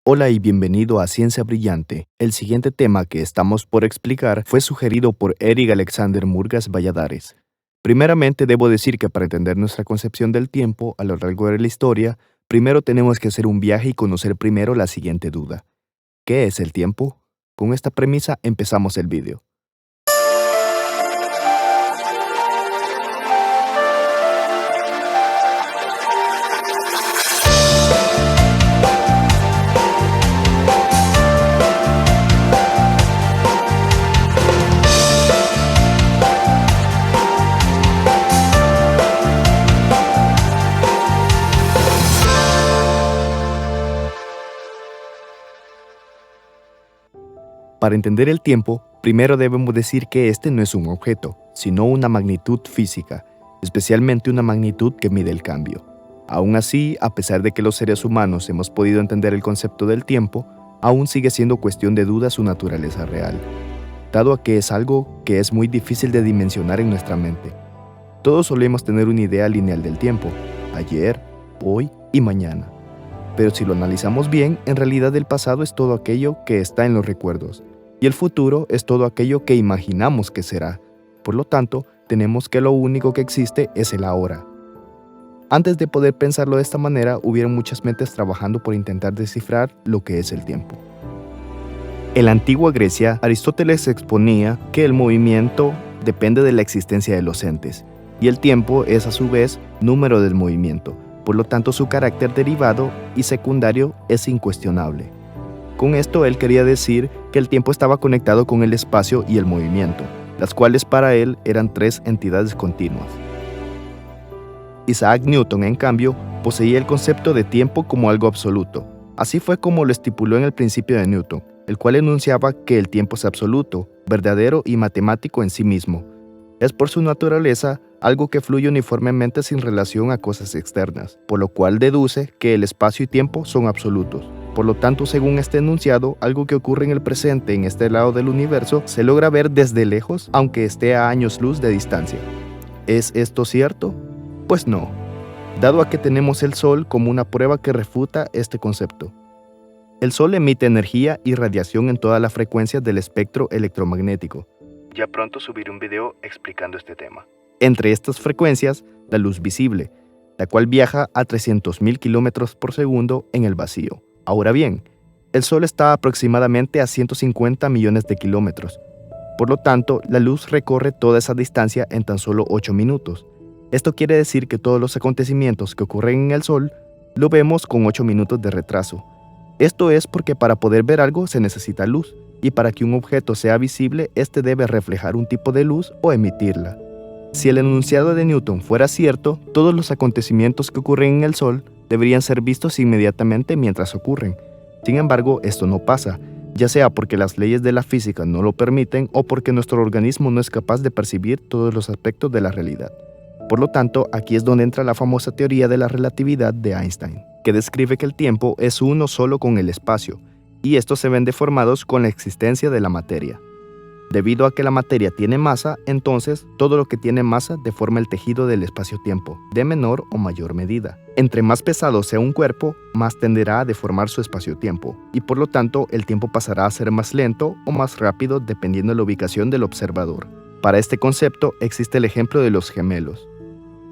Hola y bienvenido a Ciencia Brillante. El siguiente tema que estamos por explicar fue sugerido por Eric Alexander Murgas Valladares. Primeramente debo decir que para entender nuestra concepción del tiempo a lo largo de la historia, primero tenemos que hacer un viaje y conocer primero la siguiente duda. ¿Qué es el tiempo? Con esta premisa empezamos el vídeo. Para entender el tiempo, primero debemos decir que este no es un objeto, sino una magnitud física, especialmente una magnitud que mide el cambio. Aún así, a pesar de que los seres humanos hemos podido entender el concepto del tiempo, aún sigue siendo cuestión de duda su naturaleza real, dado a que es algo que es muy difícil de dimensionar en nuestra mente. Todos solemos tener una idea lineal del tiempo, ayer, hoy y mañana. Pero si lo analizamos bien, en realidad el pasado es todo aquello que está en los recuerdos, y el futuro es todo aquello que imaginamos que será. Por lo tanto, tenemos que lo único que existe es el ahora. Antes de poder pensarlo de esta manera, hubieron muchas mentes trabajando por intentar descifrar lo que es el tiempo. En la antigua Grecia, Aristóteles exponía que el movimiento depende de la existencia de los entes, y el tiempo es a su vez número del movimiento. Por lo tanto, su carácter derivado y secundario es incuestionable. Con esto él quería decir que el tiempo estaba conectado con el espacio y el movimiento, las cuales para él eran tres entidades continuas. Isaac Newton, en cambio, poseía el concepto de tiempo como algo absoluto. Así fue como lo estipuló en el principio de Newton, el cual enunciaba que el tiempo es absoluto, verdadero y matemático en sí mismo. Es por su naturaleza algo que fluye uniformemente sin relación a cosas externas, por lo cual deduce que el espacio y tiempo son absolutos. Por lo tanto, según este enunciado, algo que ocurre en el presente en este lado del universo se logra ver desde lejos, aunque esté a años luz de distancia. ¿Es esto cierto? Pues no, dado a que tenemos el Sol como una prueba que refuta este concepto. El Sol emite energía y radiación en todas las frecuencias del espectro electromagnético. Ya pronto subiré un video explicando este tema. Entre estas frecuencias, la luz visible, la cual viaja a 300.000 kilómetros por segundo en el vacío. Ahora bien, el Sol está aproximadamente a 150 millones de kilómetros. Por lo tanto, la luz recorre toda esa distancia en tan solo 8 minutos. Esto quiere decir que todos los acontecimientos que ocurren en el Sol lo vemos con 8 minutos de retraso. Esto es porque para poder ver algo se necesita luz, y para que un objeto sea visible, este debe reflejar un tipo de luz o emitirla. Si el enunciado de Newton fuera cierto, todos los acontecimientos que ocurren en el Sol deberían ser vistos inmediatamente mientras ocurren. Sin embargo, esto no pasa, ya sea porque las leyes de la física no lo permiten o porque nuestro organismo no es capaz de percibir todos los aspectos de la realidad. Por lo tanto, aquí es donde entra la famosa teoría de la relatividad de Einstein, que describe que el tiempo es uno solo con el espacio, y estos se ven deformados con la existencia de la materia. Debido a que la materia tiene masa, entonces todo lo que tiene masa deforma el tejido del espacio-tiempo, de menor o mayor medida. Entre más pesado sea un cuerpo, más tenderá a deformar su espacio-tiempo, y por lo tanto el tiempo pasará a ser más lento o más rápido dependiendo de la ubicación del observador. Para este concepto existe el ejemplo de los gemelos.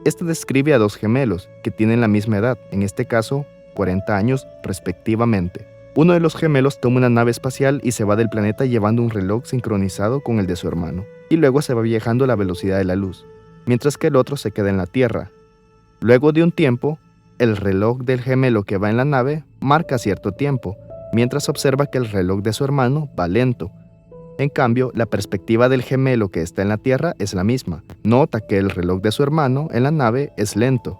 Este describe a dos gemelos que tienen la misma edad, en este caso 40 años respectivamente. Uno de los gemelos toma una nave espacial y se va del planeta llevando un reloj sincronizado con el de su hermano, y luego se va viajando a la velocidad de la luz, mientras que el otro se queda en la Tierra. Luego de un tiempo, el reloj del gemelo que va en la nave marca cierto tiempo, mientras observa que el reloj de su hermano va lento. En cambio, la perspectiva del gemelo que está en la Tierra es la misma. Nota que el reloj de su hermano en la nave es lento.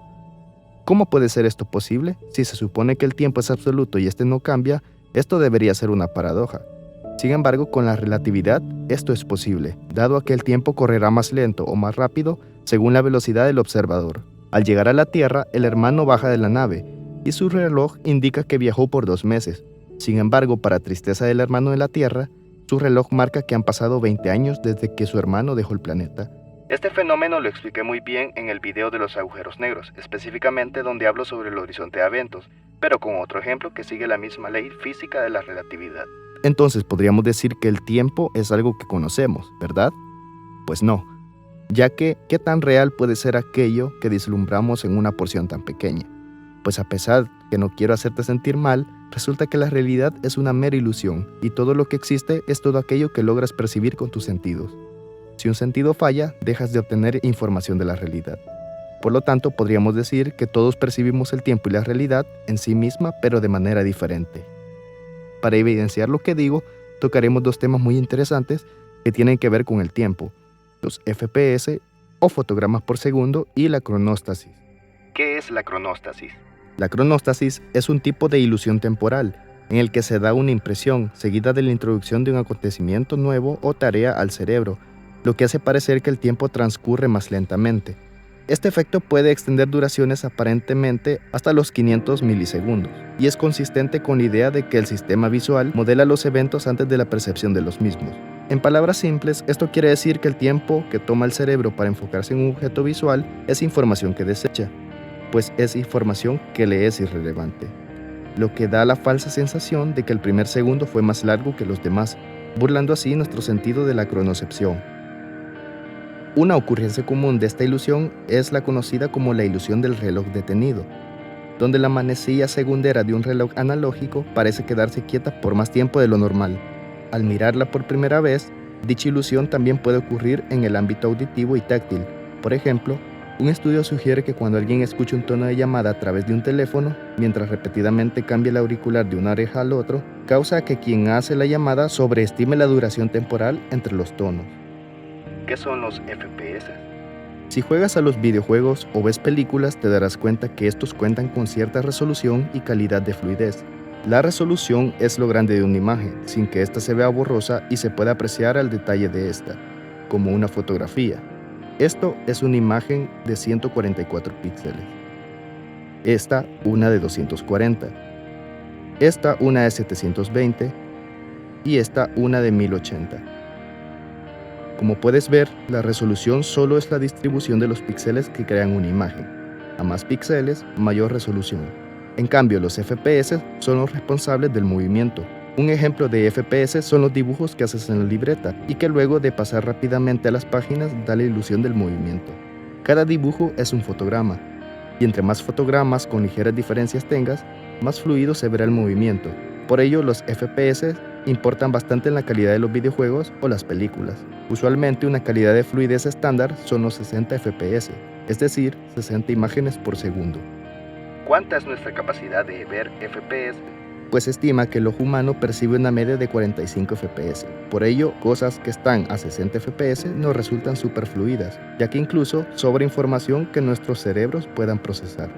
¿Cómo puede ser esto posible? Si se supone que el tiempo es absoluto y este no cambia, esto debería ser una paradoja. Sin embargo, con la relatividad, esto es posible, dado a que el tiempo correrá más lento o más rápido según la velocidad del observador. Al llegar a la Tierra, el hermano baja de la nave, y su reloj indica que viajó por 2 meses. Sin embargo, para tristeza del hermano de la Tierra, su reloj marca que han pasado 20 años desde que su hermano dejó el planeta. Este fenómeno lo expliqué muy bien en el video de los agujeros negros, específicamente donde hablo sobre el horizonte de eventos, pero con otro ejemplo que sigue la misma ley física de la relatividad. Entonces podríamos decir que el tiempo es algo que conocemos, ¿verdad? Pues no, ya que ¿qué tan real puede ser aquello que vislumbramos en una porción tan pequeña? Pues a pesar que no quiero hacerte sentir mal, resulta que la realidad es una mera ilusión y todo lo que existe es todo aquello que logras percibir con tus sentidos. Si un sentido falla, dejas de obtener información de la realidad. Por lo tanto, podríamos decir que todos percibimos el tiempo y la realidad en sí misma, pero de manera diferente. Para evidenciar lo que digo, tocaremos dos temas muy interesantes que tienen que ver con el tiempo: los FPS o fotogramas por segundo y la cronóstasis. ¿Qué es la cronóstasis? La cronóstasis es un tipo de ilusión temporal en el que se da una impresión seguida de la introducción de un acontecimiento nuevo o tarea al cerebro, lo que hace parecer que el tiempo transcurre más lentamente. Este efecto puede extender duraciones aparentemente hasta los 500 milisegundos, y es consistente con la idea de que el sistema visual modela los eventos antes de la percepción de los mismos. En palabras simples, esto quiere decir que el tiempo que toma el cerebro para enfocarse en un objeto visual es información que desecha, pues es información que le es irrelevante, lo que da la falsa sensación de que el primer segundo fue más largo que los demás, burlando así nuestro sentido de la cronocepción. Una ocurrencia común de esta ilusión es la conocida como la ilusión del reloj detenido, donde la manecilla segundera de un reloj analógico parece quedarse quieta por más tiempo de lo normal. Al mirarla por primera vez, dicha ilusión también puede ocurrir en el ámbito auditivo y táctil. Por ejemplo, un estudio sugiere que cuando alguien escucha un tono de llamada a través de un teléfono, mientras repetidamente cambia el auricular de una oreja al otro, causa que quien hace la llamada sobreestime la duración temporal entre los tonos. ¿Qué son los FPS? Si juegas a los videojuegos o ves películas, te darás cuenta que estos cuentan con cierta resolución y calidad de fluidez. La resolución es lo grande de una imagen, sin que ésta se vea borrosa y se pueda apreciar al detalle de esta, como una fotografía. Esto es una imagen de 144 píxeles. Esta, una de 240. Esta, una de 720. Y esta, una de 1080. Como puedes ver, la resolución solo es la distribución de los píxeles que crean una imagen. A más píxeles, mayor resolución. En cambio, los FPS son los responsables del movimiento. Un ejemplo de FPS son los dibujos que haces en la libreta y que luego de pasar rápidamente a las páginas da la ilusión del movimiento. Cada dibujo es un fotograma, y entre más fotogramas con ligeras diferencias tengas, más fluido se verá el movimiento. Por ello, los FPS importan bastante en la calidad de los videojuegos o las películas. Usualmente una calidad de fluidez estándar son los 60 FPS, es decir, 60 imágenes por segundo. ¿Cuánta es nuestra capacidad de ver FPS? Pues se estima que el ojo humano percibe una media de 45 FPS. Por ello, cosas que están a 60 FPS nos resultan superfluidas, ya que incluso sobra información que nuestros cerebros puedan procesar.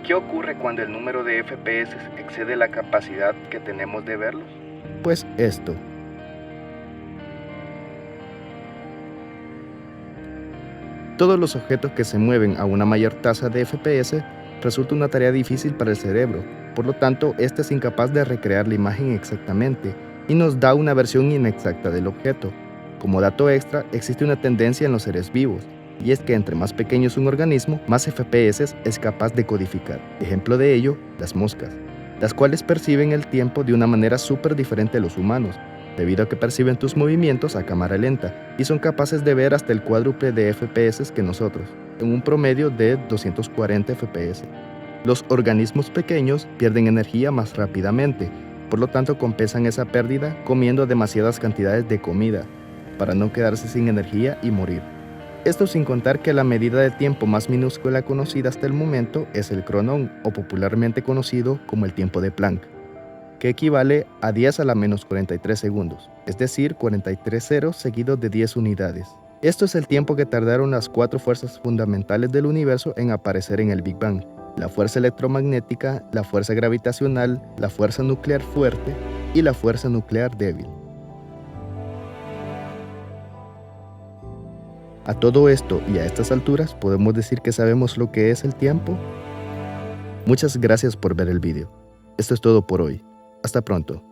¿Qué ocurre cuando el número de FPS excede la capacidad que tenemos de verlos? Pues esto. Todos los objetos que se mueven a una mayor tasa de FPS resulta una tarea difícil para el cerebro, por lo tanto, este es incapaz de recrear la imagen exactamente y nos da una versión inexacta del objeto. Como dato extra, existe una tendencia en los seres vivos, y es que entre más pequeño es un organismo, más FPS es capaz de codificar. Ejemplo de ello, las moscas, las cuales perciben el tiempo de una manera súper diferente a los humanos, debido a que perciben tus movimientos a cámara lenta y son capaces de ver hasta el cuádruple de FPS que nosotros, en un promedio de 240 FPS. Los organismos pequeños pierden energía más rápidamente, por lo tanto compensan esa pérdida comiendo demasiadas cantidades de comida, para no quedarse sin energía y morir. Esto sin contar que la medida de tiempo más minúscula conocida hasta el momento es el cronón, o popularmente conocido como el tiempo de Planck, que equivale a 10 a la menos 43 segundos, es decir, 43 ceros seguidos de 10 unidades. Esto es el tiempo que tardaron las 4 fuerzas fundamentales del universo en aparecer en el Big Bang: la fuerza electromagnética, la fuerza gravitacional, la fuerza nuclear fuerte y la fuerza nuclear débil. A todo esto y a estas alturas, ¿podemos decir que sabemos lo que es el tiempo? Muchas gracias por ver el vídeo. Esto es todo por hoy. Hasta pronto.